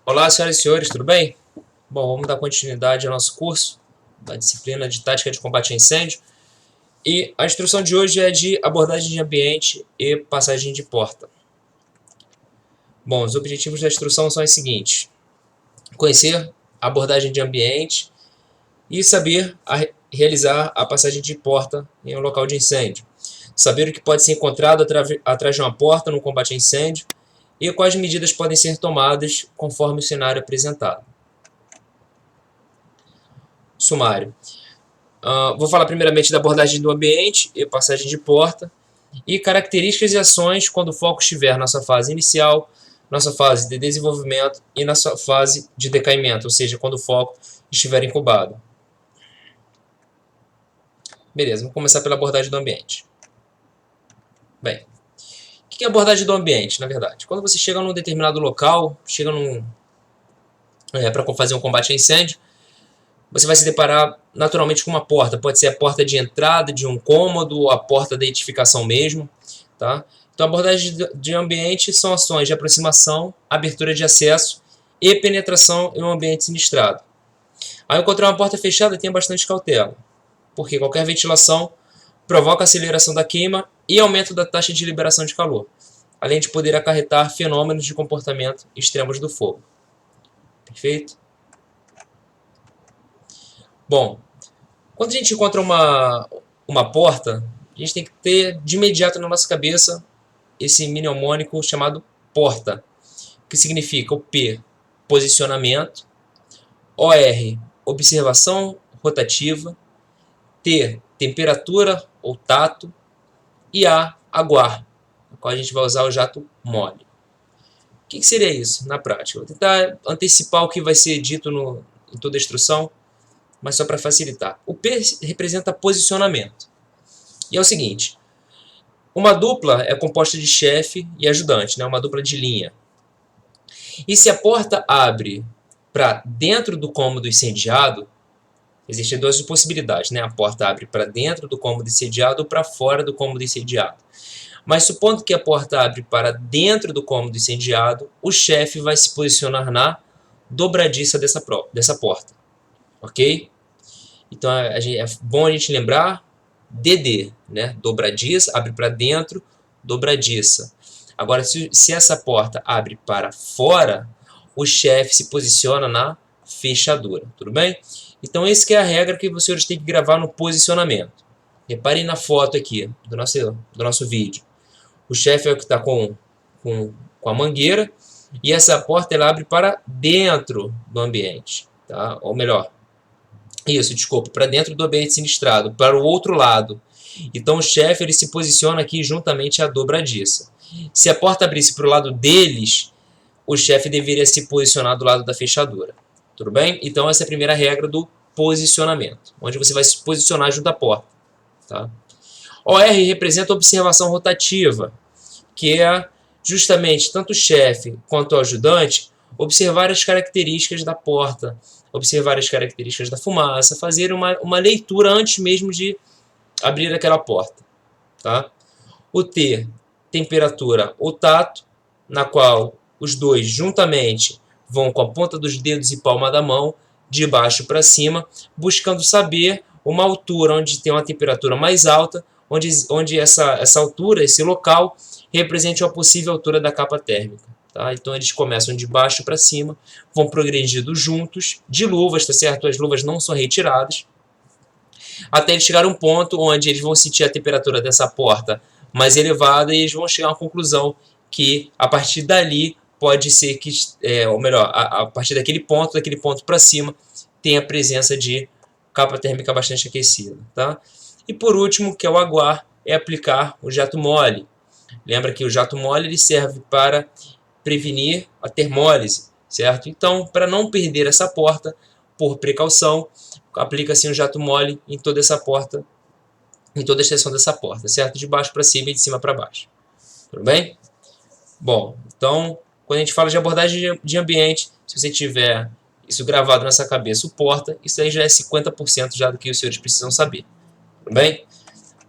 Olá, senhoras e senhores, tudo bem? Bom, vamos dar continuidade ao nosso curso da disciplina de Tática de Combate a Incêndio. E a instrução de hoje é de abordagem de ambiente e passagem de porta. Bom, os objetivos da instrução são os seguintes: conhecer a abordagem de ambiente e saber realizar a passagem de porta em um local de incêndio. Saber o que pode ser encontrado atrás de uma porta no combate a incêndio e quais medidas podem ser tomadas conforme o cenário apresentado. Sumário. Vou falar primeiramente da abordagem do ambiente e passagem de porta, e características e ações quando o foco estiver na sua fase inicial, na sua fase de desenvolvimento e na sua fase de decaimento, ou seja, quando o foco estiver incubado. Beleza, vamos começar pela abordagem do ambiente. Bem, o que é a abordagem do ambiente, na verdade? Quando você chega num determinado local, chega para fazer um combate a incêndio, você vai se deparar naturalmente com uma porta. Pode ser a porta de entrada de um cômodo ou a porta da edificação mesmo. Tá? Então, a abordagem de ambiente são ações de aproximação, abertura de acesso e penetração em um ambiente sinistrado. Ao encontrar uma porta fechada, tenha bastante cautela, porque qualquer ventilação provoca aceleração da queima e aumento da taxa de liberação de calor, além de poder acarretar fenômenos de comportamento extremos do fogo. Perfeito? Bom, quando a gente encontra uma porta, a gente tem que ter de imediato na nossa cabeça esse mnemônico chamado porta, que significa o P, posicionamento, OR, observação rotativa, T, temperatura ou tato, e A, aguar, no qual a gente vai usar o jato mole. O que seria isso na prática? Vou tentar antecipar o que vai ser dito em toda a instrução, mas só para facilitar. O P representa posicionamento. E é o seguinte: uma dupla é composta de chefe e ajudante, né? Uma dupla de linha. E se a porta abre para dentro do cômodo incendiado, existem duas possibilidades, né? A porta abre para dentro do cômodo incendiado ou para fora do cômodo incendiado. Mas supondo que a porta abre para dentro do cômodo incendiado, o chefe vai se posicionar na dobradiça dessa porta. Ok? Então é bom a gente lembrar DD, né? Dobradiça, abre para dentro, dobradiça. Agora, se essa porta abre para fora, o chefe se posiciona na fechadura, tudo bem? Então, essa que é a regra que os senhores têm que gravar no posicionamento. Reparem na foto aqui do nosso vídeo. O chefe é o que está com a mangueira, e essa porta ela abre para dentro do ambiente, tá? Ou melhor, desculpa, para dentro do ambiente sinistrado, para o outro lado. Então o chefe ele se posiciona aqui juntamente à dobradiça. Se a porta abrisse para o lado deles, o chefe deveria se posicionar do lado da fechadura. Tudo bem? Então essa é a primeira regra do posicionamento, onde você vai se posicionar junto à porta. Tá? OR representa observação rotativa, que é justamente tanto o chefe quanto o ajudante observar as características da porta, observar as características da fumaça, fazer uma leitura antes mesmo de abrir aquela porta. Tá? O T, temperatura ou tato, na qual os dois juntamente vão com a ponta dos dedos e palma da mão, de baixo para cima, buscando saber uma altura onde tem uma temperatura mais alta, onde essa altura, esse local, represente uma possível altura da capa térmica. Tá? Então eles começam de baixo para cima, vão progredindo juntos, de luvas, tá certo? As luvas não são retiradas, até eles chegar a um ponto onde eles vão sentir a temperatura dessa porta mais elevada e eles vão chegar a uma conclusão que a partir dali pode ser que, ou melhor, a partir daquele ponto para cima, tem a presença de capa térmica bastante aquecida. Tá? E por último, que é o aguar, é aplicar o jato mole. Lembra que o jato mole ele serve para prevenir a termólise, certo? Então, para não perder essa porta, por precaução, aplica-se um jato mole em toda essa porta, em toda a extensão dessa porta, certo? De baixo para cima e de cima para baixo. Tudo bem? Bom, então, quando a gente fala de abordagem de ambiente, se você tiver isso gravado nessa cabeça, o porta, isso aí já é 50% já do que os senhores precisam saber. Tudo bem?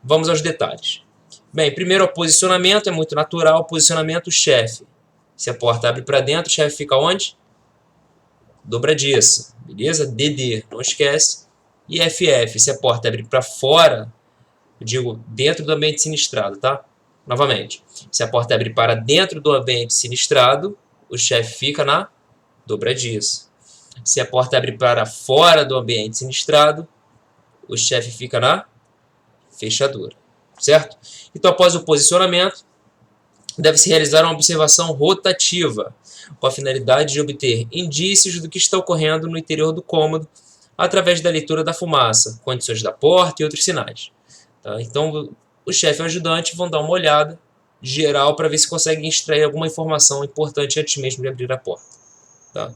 Vamos aos detalhes. Bem, primeiro o posicionamento, é muito natural. Posicionamento, chefe. Se a porta abre para dentro, o chefe fica onde? dobradiça, beleza? DD, não esquece. E FF, se a porta abrir para fora, eu digo dentro do ambiente sinistrado, tá? Novamente, se a porta abrir para dentro do ambiente sinistrado, o chefe fica na dobradiça. Se a porta abrir para fora do ambiente sinistrado, o chefe fica na fechadura, certo? Então, após o posicionamento, deve-se realizar uma observação rotativa, com a finalidade de obter indícios do que está ocorrendo no interior do cômodo, através da leitura da fumaça, condições da porta e outros sinais. Tá? Então, o chefe e o ajudante vão dar uma olhada geral para ver se conseguem extrair alguma informação importante antes mesmo de abrir a porta. Tá?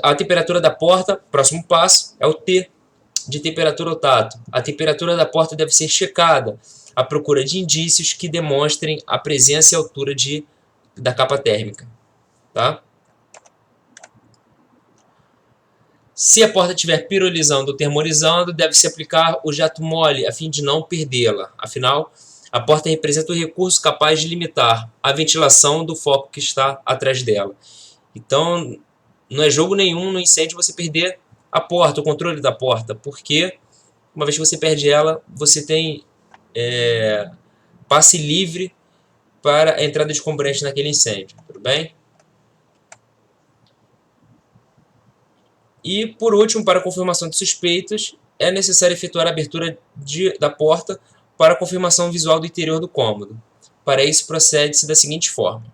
A temperatura da porta, próximo passo, é o T, de temperatura ao tato. A temperatura da porta deve ser checada à procura de indícios que demonstrem a presença e altura da capa térmica. Tá? Se a porta estiver pirolizando ou termorizando, deve-se aplicar o jato mole a fim de não perdê-la. Afinal, a porta representa o recurso capaz de limitar a ventilação do foco que está atrás dela. Então, não é jogo nenhum no incêndio você perder a porta, o controle da porta, porque uma vez que você perde ela, você tem passe livre para a entrada de combustível naquele incêndio, tudo bem? E, por último, para a confirmação de suspeitas, é necessário efetuar a abertura da porta para a confirmação visual do interior do cômodo. Para isso, procede-se da seguinte forma.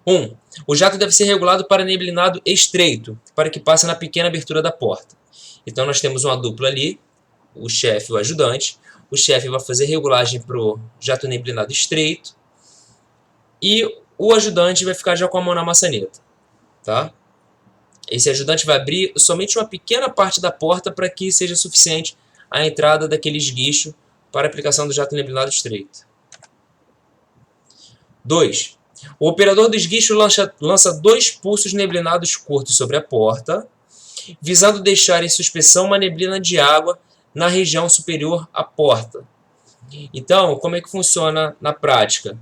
1. O jato deve ser regulado para neblinado estreito, para que passe na pequena abertura da porta. Então, nós temos uma dupla ali, o chefe e o ajudante. O chefe vai fazer regulagem para o jato neblinado estreito e o ajudante vai ficar já com a mão na maçaneta. Tá? Esse ajudante vai abrir somente uma pequena parte da porta para que seja suficiente a entrada daquele esguicho para a aplicação do jato neblinado estreito. 2. O operador do esguicho lança 2 pulsos neblinados curtos sobre a porta, visando deixar em suspensão uma neblina de água na região superior à porta. Então, como é que funciona na prática?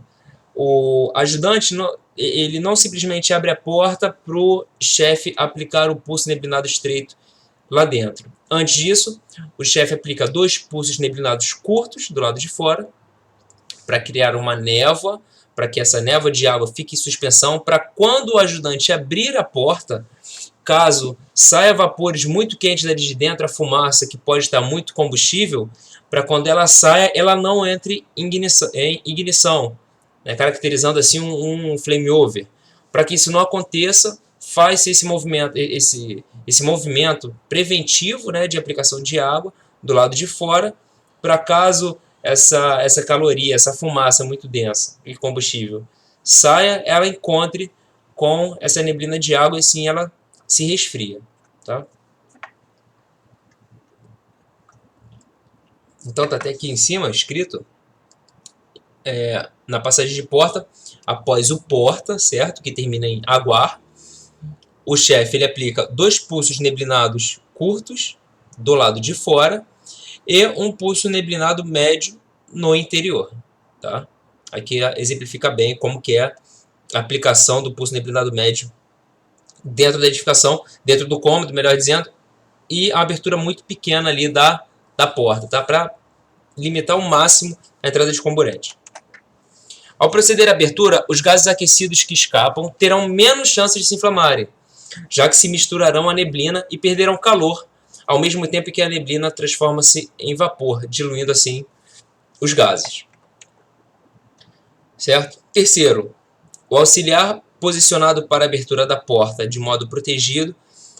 O ajudante ele não simplesmente abre a porta para o chefe aplicar o pulso neblinado estreito lá dentro. Antes disso, o chefe aplica 2 pulsos neblinados curtos do lado de fora para criar uma névoa, para que essa névoa de água fique em suspensão, para quando o ajudante abrir a porta, caso saia vapores muito quentes dali de dentro, a fumaça que pode estar muito combustível, para quando ela saia, ela não entre em ignição, né, caracterizando assim um flame over. Para que isso não aconteça, faz-se esse movimento preventivo, né, de aplicação de água do lado de fora, para caso essa caloria, essa fumaça muito densa e combustível saia, ela encontre com essa neblina de água e assim ela se resfria. Tá? Então tá até aqui em cima escrito, na passagem de porta, após o porta, certo? Que termina em aguar, o chefe ele aplica 2 pulsos neblinados curtos do lado de fora e um pulso neblinado médio no interior. Tá? Aqui exemplifica bem como que é a aplicação do pulso neblinado médio dentro da edificação, dentro do cômodo, melhor dizendo, e a abertura muito pequena ali da porta, tá? Para limitar ao máximo a entrada de comburente. Ao proceder à abertura, os gases aquecidos que escapam terão menos chances de se inflamarem, já que se misturarão à neblina e perderão calor, ao mesmo tempo que a neblina transforma-se em vapor, diluindo assim os gases. Certo? Terceiro, o auxiliar posicionado para a abertura da porta de modo protegido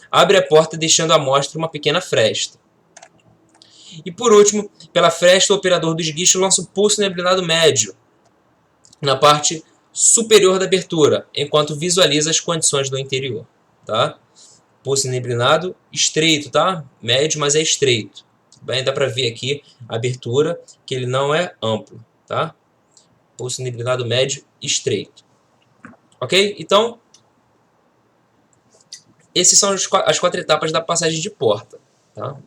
abre a porta deixando à mostra uma pequena fresta. E por último, pela fresta, o operador do esguicho lança um pulso neblinado médio na parte superior da abertura, enquanto visualiza as condições do interior. Tá? Pulso neblinado estreito, tá? Médio, mas é estreito. Bem, dá para ver aqui a abertura, que ele não é amplo. Tá? Pulso neblinado médio estreito. Ok? Então, essas são as 4 etapas da passagem de porta. Tá?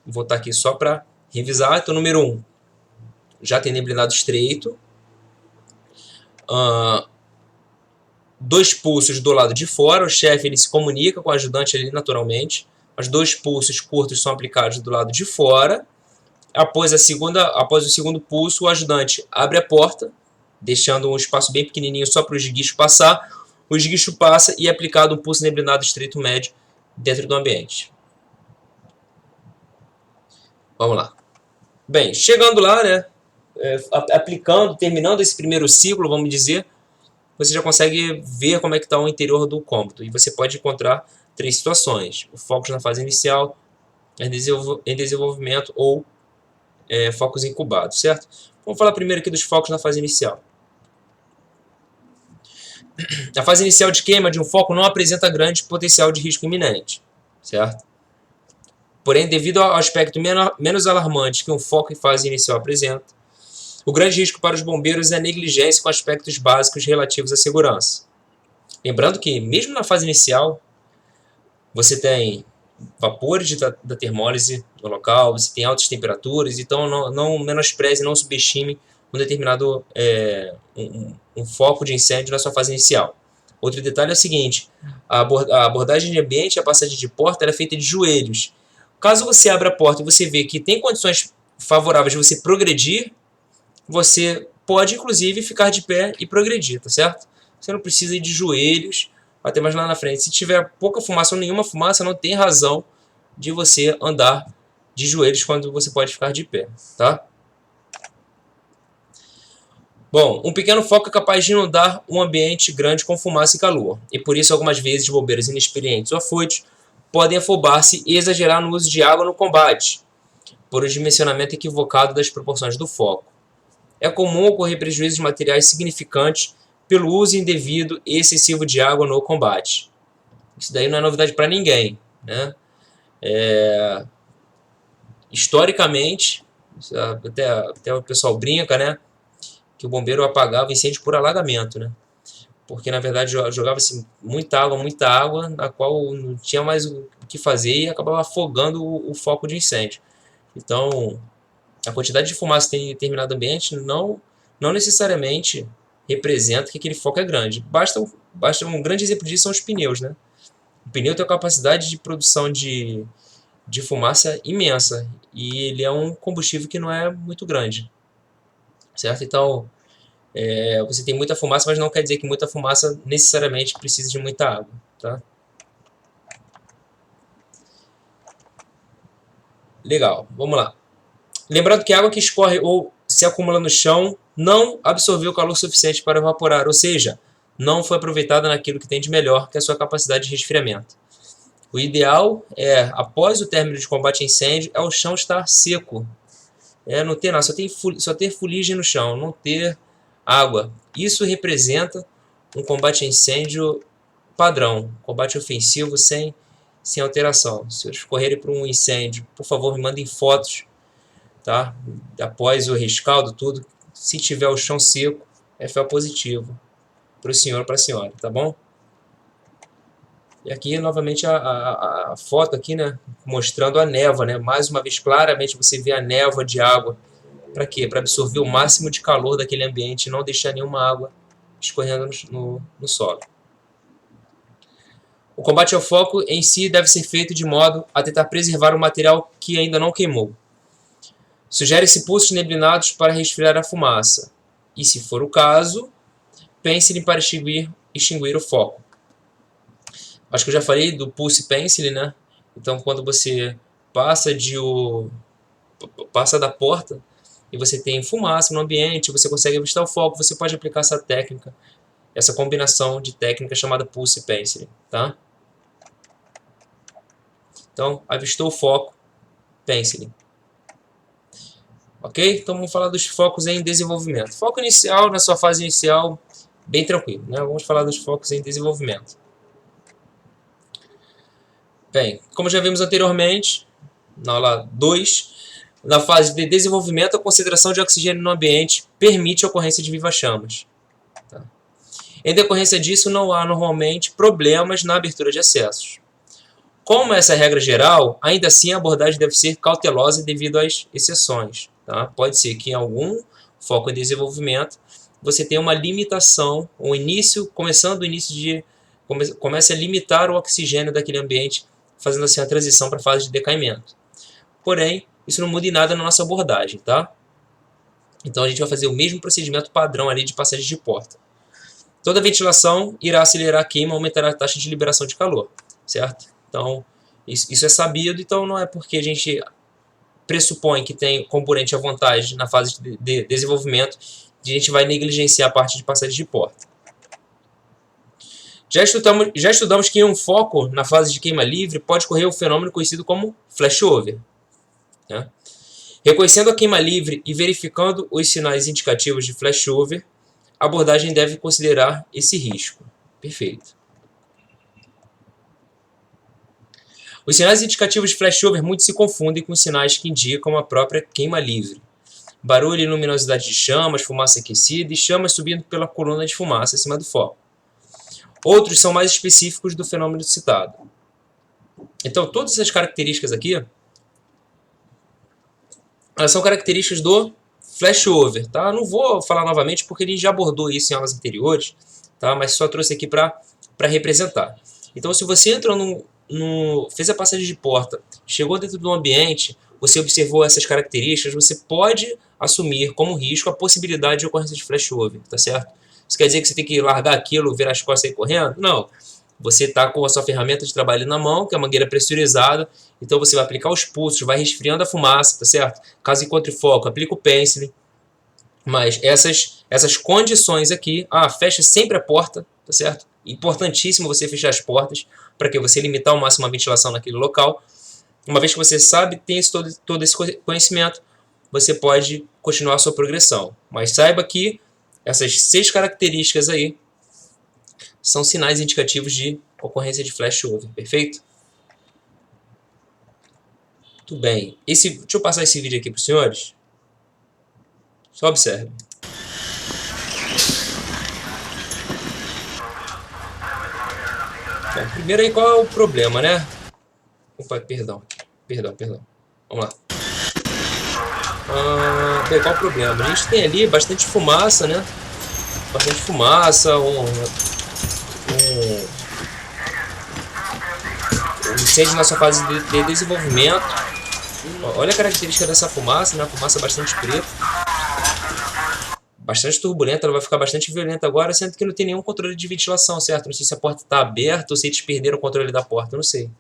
Vou voltar aqui só para revisar. Então, número 1, já tem neblinado estreito. 2 pulsos do lado de fora, o chefe ele se comunica com o ajudante ali naturalmente, os 2 pulsos curtos são aplicados do lado de fora. Após o segundo pulso, o ajudante abre a porta, deixando um espaço bem pequenininho só para o esguicho passar. O esguicho passa e é aplicado um pulso neblinado estreito médio dentro do ambiente. Vamos lá. Bem, chegando lá, né, terminando esse primeiro ciclo, vamos dizer, você já consegue ver como é que está o interior do cômodo. E você pode encontrar 3 situações: o focos na fase inicial, em desenvolvimento ou focos incubados, certo? Vamos falar primeiro aqui dos focos na fase inicial. A fase inicial de queima de um foco não apresenta grande potencial de risco iminente, certo? Porém, devido ao aspecto menos alarmante que um foco em fase inicial apresenta, o grande risco para os bombeiros é a negligência com aspectos básicos relativos à segurança. Lembrando que, mesmo na fase inicial, você tem vapores da termólise no local, você tem altas temperaturas, então não menospreze, não subestime um determinado um foco de incêndio na sua fase inicial. Outro detalhe é o seguinte: a abordagem de ambiente e a passagem de porta é feita de joelhos. Caso você abra a porta e você vê que tem condições favoráveis de você progredir, você pode inclusive ficar de pé e progredir, tá certo? Você não precisa ir de joelhos até mais lá na frente. Se tiver pouca fumaça ou nenhuma fumaça, não tem razão de você andar de joelhos quando você pode ficar de pé, tá? Bom, um pequeno foco é capaz de inundar um ambiente grande com fumaça e calor, e por isso algumas vezes bombeiros inexperientes ou afoitos podem afobar-se e exagerar no uso de água no combate, por um dimensionamento equivocado das proporções do foco. É comum ocorrer prejuízos de materiais significantes pelo uso indevido e excessivo de água no combate. Isso daí não é novidade para ninguém, né? Historicamente, até o pessoal brinca, né, que o bombeiro apagava incêndio por alagamento, né? Porque na verdade jogava-se muita água, na qual não tinha mais o que fazer e acabava afogando o foco de incêndio. Então, a quantidade de fumaça que tem em determinado ambiente não necessariamente representa que aquele foco é grande. Basta um grande exemplo disso são os pneus, né? O pneu tem uma capacidade de produção de fumaça imensa e ele é um combustível que não é muito grande, certo? Então, você tem muita fumaça, mas não quer dizer que muita fumaça necessariamente precisa de muita água, tá? Legal, vamos lá. Lembrando que a água que escorre ou se acumula no chão não absorveu calor suficiente para evaporar, ou seja, não foi aproveitada naquilo que tem de melhor, que é a sua capacidade de resfriamento. O ideal é, após o término de combate a incêndio, é o chão estar seco. Não ter nada, só ter fuligem no chão, não ter água. Isso representa um combate a incêndio padrão, combate ofensivo sem alteração. Se vocês correrem para um incêndio, por favor, me mandem fotos, tá? Após o rescaldo, tudo. Se tiver o chão seco, é FO positivo para o senhor ou para a senhora, tá bom? E aqui, novamente, a foto aqui, né, mostrando a névoa, né? Mais uma vez, claramente, você vê a névoa de água. Para quê? Para absorver o máximo de calor daquele ambiente e não deixar nenhuma água escorrendo no solo. O combate ao foco em si deve ser feito de modo a tentar preservar o material que ainda não queimou. Sugere-se pulsos neblinados para resfriar a fumaça. E, se for o caso, pense para extinguir o foco. Acho que eu já falei do pulse pencil, né? Então, quando você passa da porta e você tem fumaça no ambiente, você consegue avistar o foco, você pode aplicar essa técnica, essa combinação de técnicas chamada pulse pencil, tá? Então, avistou o foco, pencil. Ok? Então, vamos falar dos focos em desenvolvimento. Foco inicial, na sua fase inicial, bem tranquilo, né? Vamos falar dos focos em desenvolvimento. Bem, como já vimos anteriormente, na aula 2, na fase de desenvolvimento, a concentração de oxigênio no ambiente permite a ocorrência de viva-chamas. Tá? Em decorrência disso, não há normalmente problemas na abertura de acessos. Como essa é a regra geral, ainda assim a abordagem deve ser cautelosa devido às exceções. Tá? Pode ser que em algum foco em desenvolvimento você tem uma limitação, começando o início de... Começa a limitar o oxigênio daquele ambiente, fazendo assim a transição para a fase de decaimento. Porém, isso não muda em nada na nossa abordagem, tá? Então a gente vai fazer o mesmo procedimento padrão ali de passagem de porta. Toda ventilação irá acelerar a queima e aumentará a taxa de liberação de calor, certo? Então, isso é sabido, então não é porque a gente pressupõe que tem componente à vontade na fase de desenvolvimento que a gente vai negligenciar a parte de passagem de porta. Já estudamos que em um foco na fase de queima livre pode ocorrer o fenômeno conhecido como flashover, né? Reconhecendo a queima livre e verificando os sinais indicativos de flashover, a abordagem deve considerar esse risco. Perfeito. Os sinais indicativos de flashover muito se confundem com os sinais que indicam a própria queima livre. Barulho e luminosidade de chamas, fumaça aquecida e chamas subindo pela coluna de fumaça acima do foco. Outros são mais específicos do fenômeno citado. Então, todas essas características aqui, elas são características do flashover, tá? Não vou falar novamente porque a gente já abordou isso em aulas anteriores, tá? Mas só trouxe aqui para representar. Então, se você entrou fez a passagem de porta, chegou dentro do ambiente, você observou essas características, você pode assumir como risco a possibilidade de ocorrência de flashover, tá certo? Isso quer dizer que você tem que largar aquilo, virar as costas e sair correndo? Não. Você está com a sua ferramenta de trabalho na mão, que é a mangueira pressurizada, então você vai aplicar os pulsos, vai resfriando a fumaça, tá certo? Caso encontre foco, aplica o pencil. Mas essas condições aqui, fecha sempre a porta, tá certo? Importantíssimo você fechar as portas, para que você limitar ao máximo a ventilação naquele local. Uma vez que você sabe, tem todo esse conhecimento, você pode continuar a sua progressão. Mas saiba que essas 6 características aí são sinais indicativos de ocorrência de flashover, perfeito? Muito bem. Deixa eu passar esse vídeo aqui para os senhores. Só observe. Bom, primeiro aí, qual é o problema, né? Opa, perdão. Vamos lá. Bem, qual é o problema? A gente tem ali bastante fumaça, né? Bastante fumaça, um incêndio na sua fase de desenvolvimento. Olha a característica dessa fumaça, né? A fumaça bastante preta, bastante turbulenta, ela vai ficar bastante violenta agora, sendo que não tem nenhum controle de ventilação, certo? Não sei se a porta está aberta ou se eles perderam o controle da porta, não sei.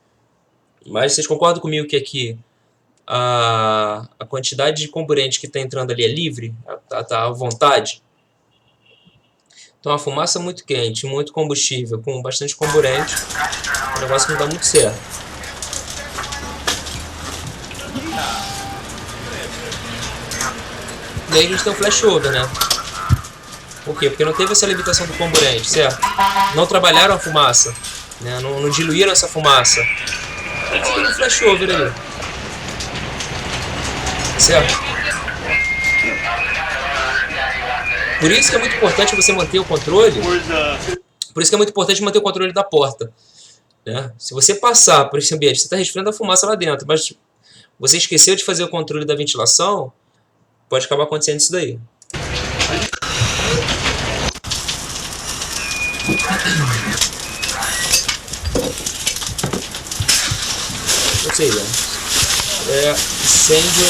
Mas vocês concordam comigo que aqui a quantidade de comburente que está entrando ali é livre? Está à vontade? Então, a fumaça muito quente, muito combustível, com bastante comburente, o negócio não dá muito certo. Daí a gente tem um flashover, né? Por quê? Porque não teve essa limitação do comburente, certo? Não trabalharam a fumaça, né? Não diluíram essa fumaça. Você tem um flashover ali, certo? Por isso que é muito importante você manter o controle. Por isso que é muito importante manter o controle da porta, né? Se você passar por esse ambiente, você está resfriando a fumaça lá dentro, mas você esqueceu de fazer o controle da ventilação, pode acabar acontecendo isso daí. Ou seja, incêndio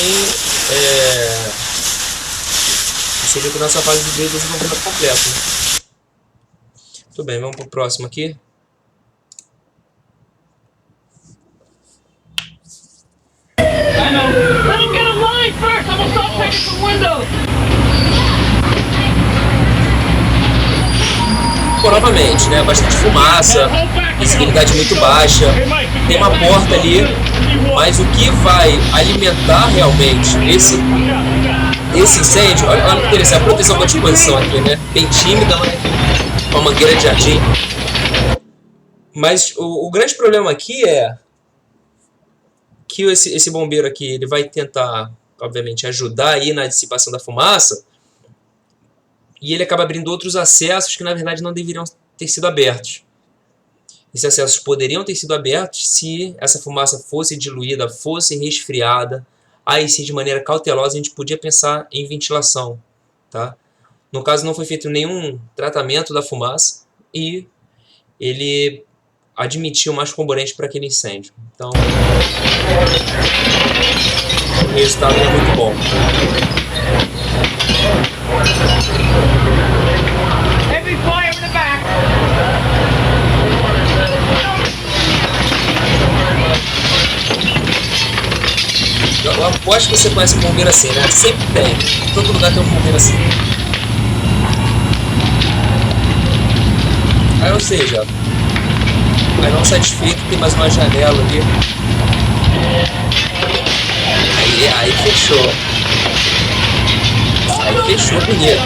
aqui na nossa fase de desenvolvimento completo, né? Tudo bem, vamos para o próximo aqui. Bom, novamente, né? Bastante fumaça, visibilidade muito baixa, tem uma porta ali, mas o que vai alimentar realmente esse incêndio, olha que interessante, a proteção com a disposição aqui, né? Bem tímida, com a mangueira de jardim. Mas o grande problema aqui é que esse bombeiro aqui, ele vai tentar, obviamente, ajudar aí na dissipação da fumaça, e ele acaba abrindo outros acessos que na verdade não deveriam ter sido abertos. Esses acessos poderiam ter sido abertos se essa fumaça fosse diluída, fosse resfriada. Aí sim, de maneira cautelosa, a gente podia pensar em ventilação, tá? No caso, não foi feito nenhum tratamento da fumaça e ele admitiu mais componentes para aquele incêndio. Então, o resultado não é muito bom. Heavy fire in the back. Eu aposto que você conhece um bombeiro assim, né? Sempre tem. Em todo lugar tem um bombeiro assim. Aí, ou seja, aí não satisfeito, tem mais uma janela ali. Aí fechou. Aí fechou bonito.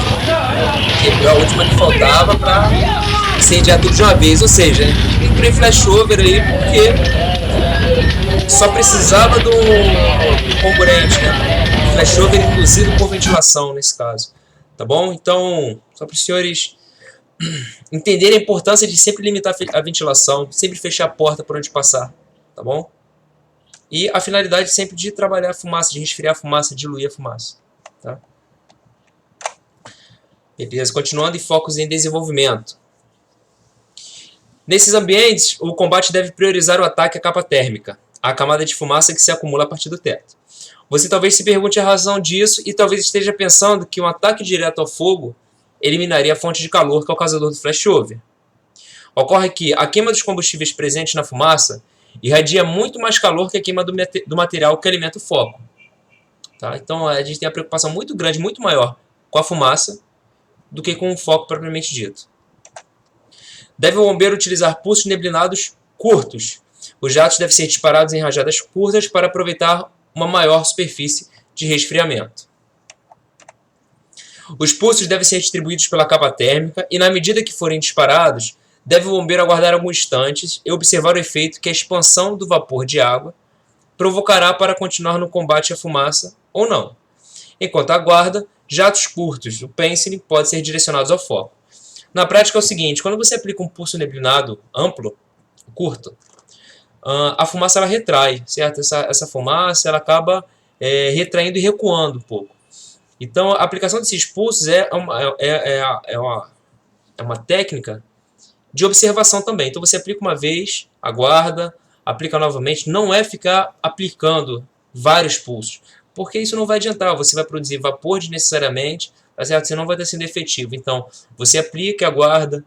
Quebrou a última que faltava pra incendiar tudo de uma vez. Ou seja, entrou em flashover ali porque só precisava do comburente, né? Flashover induzido por ventilação nesse caso. Tá bom? Então, só para os senhores entenderem a importância de sempre limitar a ventilação, sempre fechar a porta por onde passar. Tá bom? E a finalidade sempre de trabalhar a fumaça, de resfriar a fumaça, diluir a fumaça. Tá? Beleza, continuando em focos em desenvolvimento. Nesses ambientes, o combate deve priorizar o ataque à capa térmica, a camada de fumaça que se acumula a partir do teto. Você talvez se pergunte a razão disso e talvez esteja pensando que um ataque direto ao fogo eliminaria a fonte de calor causador do flashover. Ocorre que a queima dos combustíveis presentes na fumaça irradia muito mais calor que a queima do material que alimenta o foco. Tá? Então a gente tem uma preocupação muito grande, muito maior com a fumaça do que com o foco propriamente dito. Deve o bombeiro utilizar pulsos neblinados curtos. Os jatos devem ser disparados em rajadas curtas para aproveitar uma maior superfície de resfriamento. Os pulsos devem ser distribuídos pela capa térmica e, na medida que forem disparados, deve o bombeiro aguardar alguns instantes e observar o efeito que a expansão do vapor de água provocará para continuar no combate à fumaça ou não. Enquanto aguarda, jatos curtos do Pensiline podem ser direcionados ao foco. Na prática é o seguinte, quando você aplica um pulso neblinado amplo, curto, a fumaça ela retrai, certo? Essa fumaça ela acaba retraindo e recuando um pouco. Então a aplicação desses pulsos é uma técnica de observação também. Então você aplica uma vez, aguarda, aplica novamente. Não é ficar aplicando vários pulsos, porque isso não vai adiantar. Você vai produzir vapor desnecessariamente, tá certo? Você não vai estar sendo efetivo. Então você aplica, aguarda,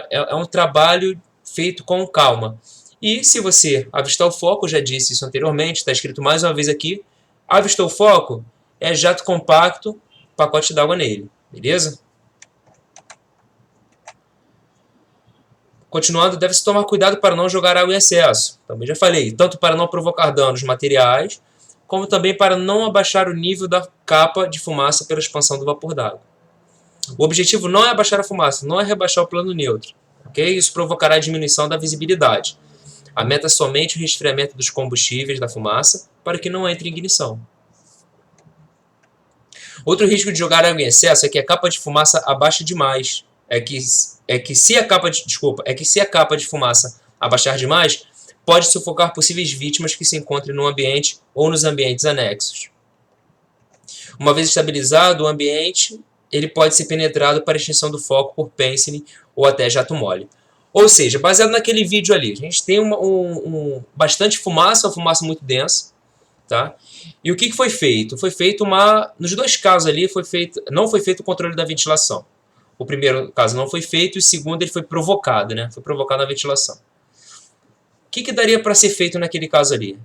é um trabalho feito com calma. E se você avistar o foco, eu já disse isso anteriormente, está escrito mais uma vez aqui, avistou o foco, é jato compacto, pacote d'água nele, beleza? Continuando, deve-se tomar cuidado para não jogar água em excesso. Também já falei, tanto para não provocar danos materiais, como também para não abaixar o nível da capa de fumaça pela expansão do vapor d'água. O objetivo não é abaixar a fumaça, não é rebaixar o plano neutro. Okay? Isso provocará a diminuição da visibilidade. A meta é somente o resfriamento dos combustíveis da fumaça para que não entre em ignição. Outro risco de jogar água em excesso é que a capa de fumaça abaixe demais. É que se a capa de fumaça abaixar demais, pode sufocar possíveis vítimas que se encontrem no ambiente ou nos ambientes anexos. Uma vez estabilizado o ambiente, ele pode ser penetrado para extinção do foco por Pensiline ou até jato mole. Ou seja, baseado naquele vídeo ali, a gente tem bastante fumaça, uma fumaça muito densa, tá? E o que foi feito? Foi feito nos dois casos ali, não foi feito o controle da ventilação. O primeiro caso não foi feito e o segundo ele foi provocado, né? Foi provocado na ventilação. O que daria para ser feito naquele caso ali?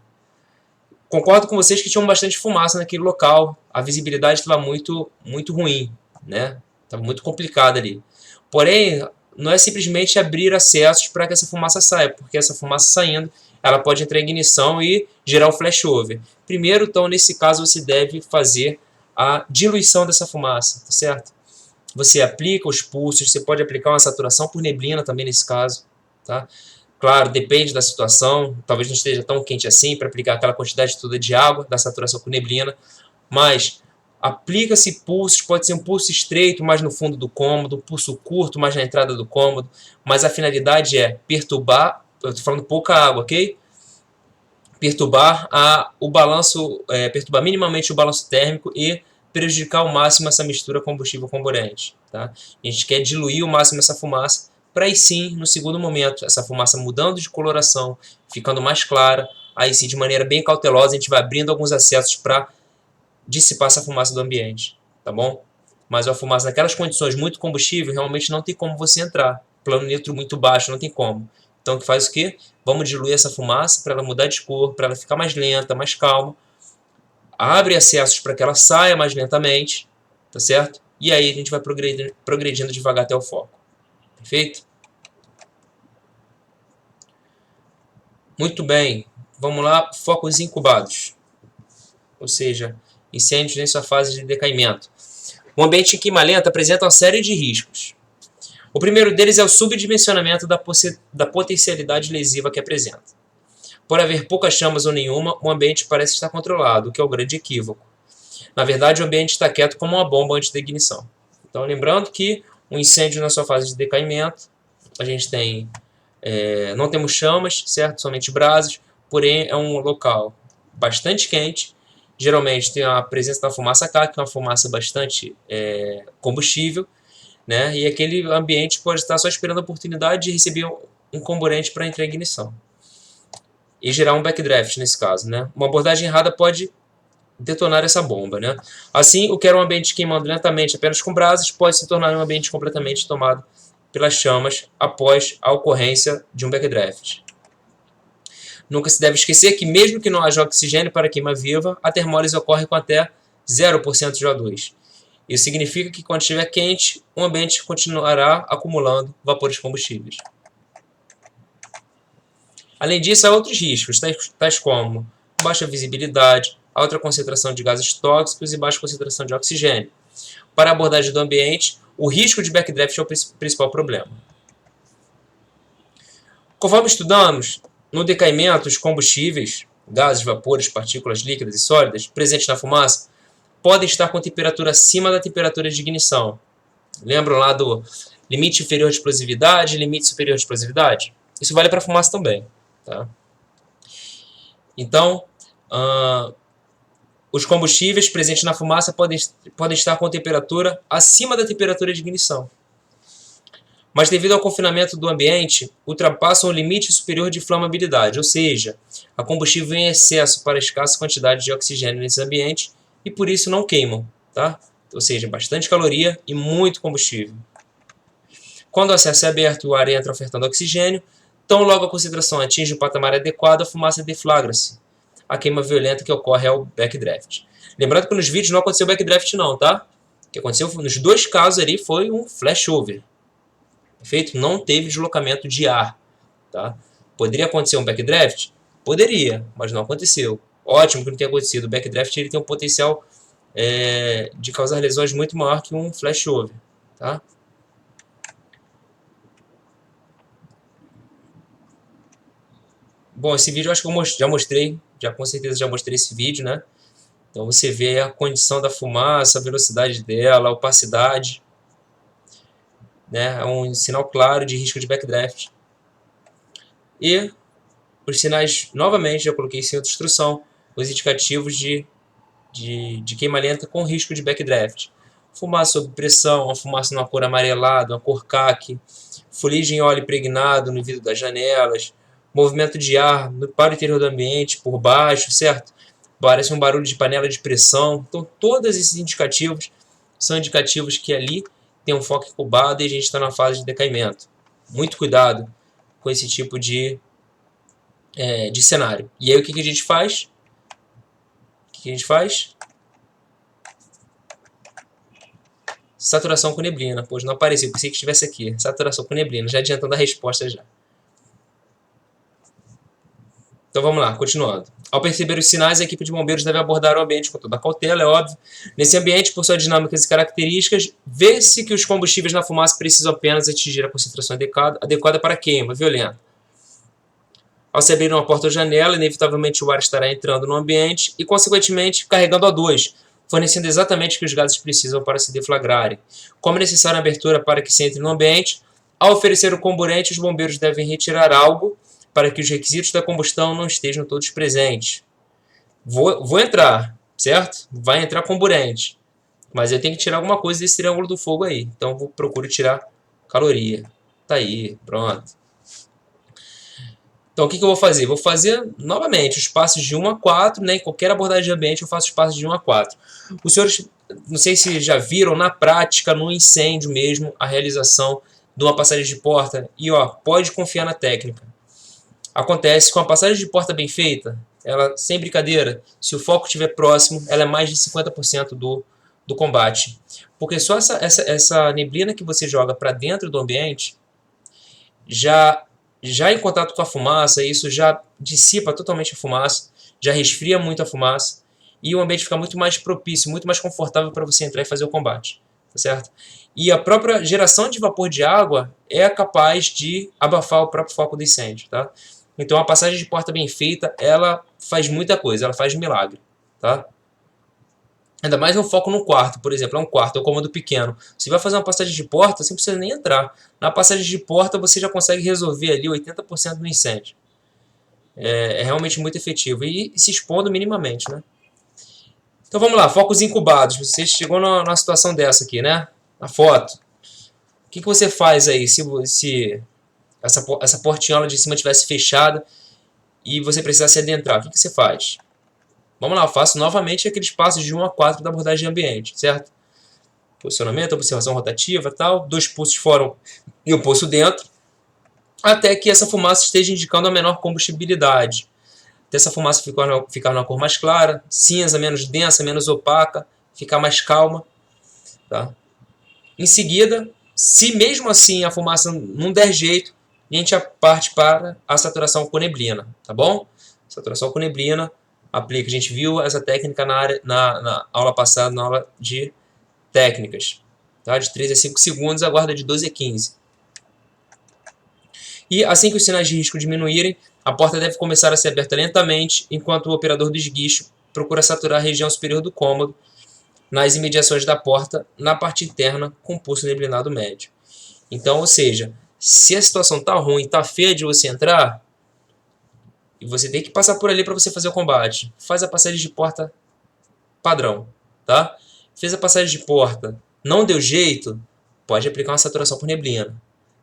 Concordo com vocês que tinha bastante fumaça naquele local, a visibilidade estava muito, muito ruim, né? Estava muito complicada ali. Porém, não é simplesmente abrir acessos para que essa fumaça saia, porque essa fumaça saindo, ela pode entrar em ignição e gerar um flashover. Primeiro, então, nesse caso, você deve fazer a diluição dessa fumaça, tá certo? Você aplica os pulsos, você pode aplicar uma saturação por neblina também nesse caso, tá? Claro, depende da situação, talvez não esteja tão quente assim para aplicar aquela quantidade toda de água da saturação por neblina, mas aplica-se pulsos, pode ser um pulso estreito mais no fundo do cômodo, um pulso curto mais na entrada do cômodo, mas a finalidade é perturbar, eu estou falando pouca água, ok? Perturbar perturbar minimamente o balanço térmico e prejudicar ao máximo essa mistura combustível-comburente. Tá? A gente quer diluir ao máximo essa fumaça, para aí sim, no segundo momento, essa fumaça mudando de coloração, ficando mais clara, aí sim, de maneira bem cautelosa, a gente vai abrindo alguns acessos para dissipar essa fumaça do ambiente, tá bom? Mas a fumaça naquelas condições muito combustível, realmente não tem como você entrar. Plano neutro muito baixo, não tem como. Então, o que faz o quê? Vamos diluir essa fumaça para ela mudar de cor, para ela ficar mais lenta, mais calma. Abre acessos para que ela saia mais lentamente, tá certo? E aí a gente vai progredindo devagar até o foco. Perfeito? Muito bem. Vamos lá, focos incubados. Ou seja, incêndios em sua fase de decaimento. O ambiente em queima lenta apresenta uma série de riscos. O primeiro deles é o subdimensionamento da potencialidade lesiva que apresenta. Por haver poucas chamas ou nenhuma, o ambiente parece estar controlado, o que é o grande equívoco. Na verdade, o ambiente está quieto como uma bomba antes da ignição. Então, lembrando que um incêndio na sua fase de decaimento, a gente tem, não temos chamas, certo? Somente brasas, porém é um local bastante quente. Geralmente tem a presença da fumaça cá, que é uma fumaça bastante combustível, né? E aquele ambiente pode estar só esperando a oportunidade de receber um comburente para entrar em ignição. E gerar um backdraft nesse caso, né? Uma abordagem errada pode detonar essa bomba, né? Assim, o que era um ambiente queimando lentamente apenas com brasas pode se tornar um ambiente completamente tomado pelas chamas após a ocorrência de um backdraft. Nunca se deve esquecer que mesmo que não haja oxigênio para a queima viva, a termólise ocorre com até 0% de O2. Isso significa que quando estiver quente, o ambiente continuará acumulando vapores combustíveis. Além disso, há outros riscos, tais como baixa visibilidade, alta concentração de gases tóxicos e baixa concentração de oxigênio. Para a abordagem do ambiente, o risco de backdraft é o principal problema. Conforme estudamos, no decaimento, os combustíveis, gases, vapores, partículas líquidas e sólidas, presentes na fumaça, podem estar com temperatura acima da temperatura de ignição. Lembram lá do limite inferior de explosividade e limite superior de explosividade? Isso vale para a fumaça também. Tá? Então, os combustíveis presentes na fumaça podem estar com temperatura acima da temperatura de ignição. Mas devido ao confinamento do ambiente, ultrapassam o limite superior de flamabilidade, ou seja, a combustível em excesso para a escassa quantidade de oxigênio nesse ambiente e por isso não queimam. Tá? Ou seja, bastante caloria e muito combustível. Quando o acesso é aberto e o ar entra ofertando oxigênio, tão logo a concentração atinge o patamar adequado, a fumaça deflagra-se. A queima violenta que ocorre é o backdraft. Lembrando que nos vídeos não aconteceu backdraft não, tá? O que aconteceu nos dois casos ali foi um flashover. Perfeito? Não teve deslocamento de ar. Tá? Poderia acontecer um backdraft? Poderia, mas não aconteceu. Ótimo que não tenha acontecido. O backdraft ele tem um potencial de causar lesões muito maior que um flashover. Tá? Bom, esse vídeo eu acho que eu já mostrei, com certeza já mostrei esse vídeo, né? Então você vê a condição da fumaça, a velocidade dela, a opacidade, né? É um sinal claro de risco de backdraft. E os sinais, novamente, já coloquei isso em outra instrução, os indicativos de queima lenta com risco de backdraft. Fumaça sob pressão, uma fumaça numa cor amarelada, uma cor caque, fuligem em óleo impregnado no vidro das janelas, movimento de ar para o interior do ambiente, por baixo, certo? Parece um barulho de panela de pressão. Então, todos esses indicativos são indicativos que ali tem um foco incubado e a gente está na fase de decaimento. Muito cuidado com esse tipo de cenário. E aí, o que a gente faz? Saturação com neblina. Pois não apareceu, pensei que estivesse aqui. Saturação com neblina, já adiantando a resposta já. Então vamos lá, continuando. Ao perceber os sinais, a equipe de bombeiros deve abordar o ambiente com toda a cautela, é óbvio. Nesse ambiente, por suas dinâmicas e características, vê-se que os combustíveis na fumaça precisam apenas atingir a concentração adequada para a queima violenta. Ao se abrir uma porta ou janela, inevitavelmente o ar estará entrando no ambiente e, consequentemente, carregando O2, fornecendo exatamente o que os gases precisam para se deflagrarem. Como é necessária a abertura para que se entre no ambiente, ao oferecer o comburente, os bombeiros devem retirar algo para que os requisitos da combustão não estejam todos presentes. Vou entrar, certo? Vai entrar comburente. Mas eu tenho que tirar alguma coisa desse triângulo do fogo aí. Então eu procuro tirar caloria. Tá aí, pronto. Então o que eu vou fazer? Vou fazer novamente os passos de 1 a 4, né? Em qualquer abordagem de ambiente eu faço os passos de 1 a 4. Os senhores, não sei se já viram na prática, no incêndio mesmo, a realização de uma passagem de porta. E ó, pode confiar na técnica. Acontece com a passagem de porta bem feita, ela, sem brincadeira, se o foco estiver próximo, ela é mais de 50% do combate. Porque só essa neblina que você joga para dentro do ambiente, já em contato com a fumaça, isso já dissipa totalmente a fumaça, já resfria muito a fumaça, e o ambiente fica muito mais propício, muito mais confortável para você entrar e fazer o combate. Tá certo? E a própria geração de vapor de água é capaz de abafar o próprio foco do incêndio. Tá? Então a passagem de porta bem feita, ela faz muita coisa, ela faz milagre. Tá? Ainda mais um foco no quarto, por exemplo, é um quarto, é um cômodo pequeno. Você vai fazer uma passagem de porta, você não precisa nem entrar. Na passagem de porta você já consegue resolver ali 80% do incêndio. É realmente muito efetivo e se expondo minimamente, né? Então vamos lá, focos incubados. Você chegou numa situação dessa aqui, né? Na foto. O que você faz aí se essa portinhola de cima tivesse fechada e você precisasse adentrar? O que você faz? Vamos lá, eu faço novamente aqueles passos de 1 a 4 da abordagem de ambiente, certo? Posicionamento, observação rotativa, tal, 2 pulsos fora e um pulso dentro, até que essa fumaça esteja indicando a menor combustibilidade. Até essa fumaça ficar numa cor mais clara, cinza, menos densa, menos opaca, ficar mais calma. Tá? Em seguida, se mesmo assim a fumaça não der jeito, a gente parte para a saturação com neblina, tá bom? Saturação com neblina, aplica. A gente viu essa técnica na aula passada, na aula de técnicas. Tá? De 3 a 5 segundos, aguarda de 12 a 15. E assim que os sinais de risco diminuírem, a porta deve começar a ser aberta lentamente, enquanto o operador do esguicho procura saturar a região superior do cômodo, nas imediações da porta, na parte interna, com pulso neblinado médio. Então, ou seja, se a situação está ruim, está feia de você entrar, e você tem que passar por ali para você fazer o combate, faz a passagem de porta padrão. Tá? Fez a passagem de porta, não deu jeito, pode aplicar uma saturação por neblina.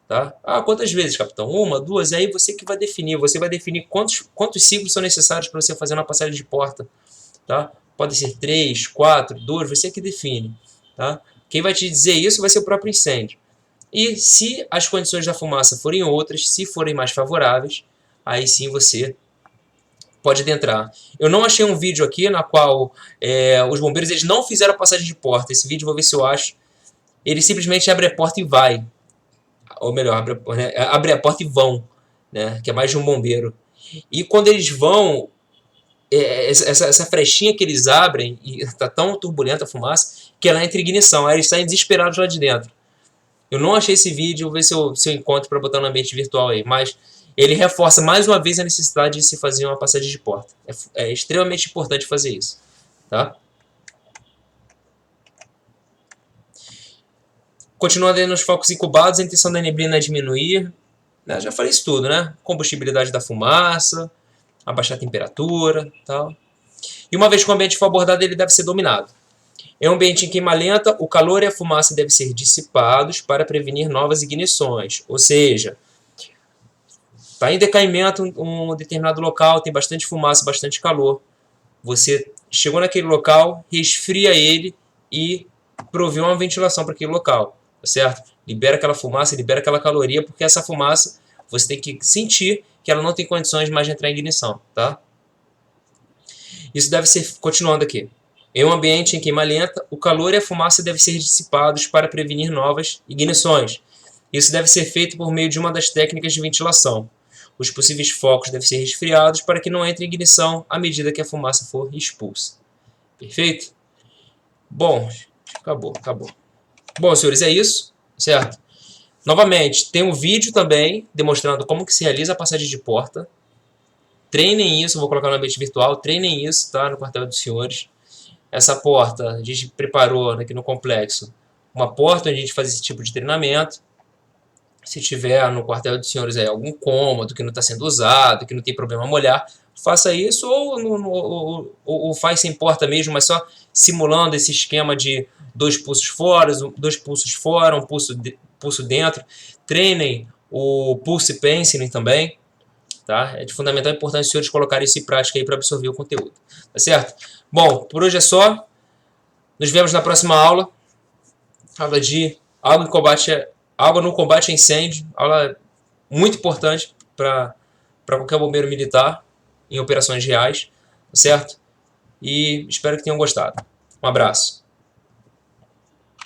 Tá? Ah, quantas vezes, capitão? 1, 2, aí você que vai definir. Você vai definir quantos ciclos são necessários para você fazer uma passagem de porta. Tá? Pode ser 3, 4, 2, você que define. Tá? Quem vai te dizer isso vai ser o próprio incêndio. E se as condições da fumaça forem outras, se forem mais favoráveis, aí sim você pode adentrar. Eu não achei um vídeo aqui na qual os bombeiros eles não fizeram a passagem de porta. Esse vídeo eu vou ver se eu acho. Ele simplesmente abre a porta e vai. Ou melhor, abre a porta e vão, né? Que é mais de um bombeiro. E quando eles vão, essa frechinha que eles abrem, e está tão turbulenta a fumaça, que ela entra em ignição. Aí eles saem desesperados lá de dentro. Eu não achei esse vídeo, vou ver se eu encontro para botar no ambiente virtual aí. Mas ele reforça mais uma vez a necessidade de se fazer uma passagem de porta. É extremamente importante fazer isso. Tá? Continuando aí nos focos incubados, a intenção da neblina é diminuir. Né? Já falei isso tudo, né? Combustibilidade da fumaça, abaixar a temperatura, tal. E uma vez que o ambiente for abordado, ele deve ser dominado. Em um ambiente em queima lenta, o calor e a fumaça devem ser dissipados para prevenir novas ignições. Ou seja, está em decaimento um determinado local, tem bastante fumaça, bastante calor. Você chegou naquele local, resfria ele e provê uma ventilação para aquele local. Certo? Libera aquela fumaça, libera aquela caloria, porque essa fumaça você tem que sentir que ela não tem condições mais de entrar em ignição, tá? Isso deve ser, continuando aqui. Em um ambiente em queima lenta, o calor e a fumaça devem ser dissipados para prevenir novas ignições. Isso deve ser feito por meio de uma das técnicas de ventilação. Os possíveis focos devem ser resfriados para que não entre em ignição à medida que a fumaça for expulsa. Perfeito? Bom, acabou. Bom, senhores, é isso, certo? Novamente, tem um vídeo também demonstrando como que se realiza a passagem de porta. Treinem isso, vou colocar no ambiente virtual, treinem isso, tá? No quartel dos senhores. Essa porta, a gente preparou aqui no complexo uma porta onde a gente faz esse tipo de treinamento. Se tiver no quartel dos senhores aí algum cômodo que não está sendo usado, que não tem problema molhar, faça isso, ou faz sem porta mesmo, mas só simulando esse esquema de 2 pulsos fora, 2 pulsos fora, um pulso dentro. Treinem o pulse penciling também, tá? É de fundamental importância os senhores colocarem isso em prática aí para absorver o conteúdo, tá certo? Bom, por hoje é só. Nos vemos na próxima aula. Aula de água no combate a incêndio. Aula muito importante para qualquer bombeiro militar em operações reais, certo? E espero que tenham gostado. Um abraço.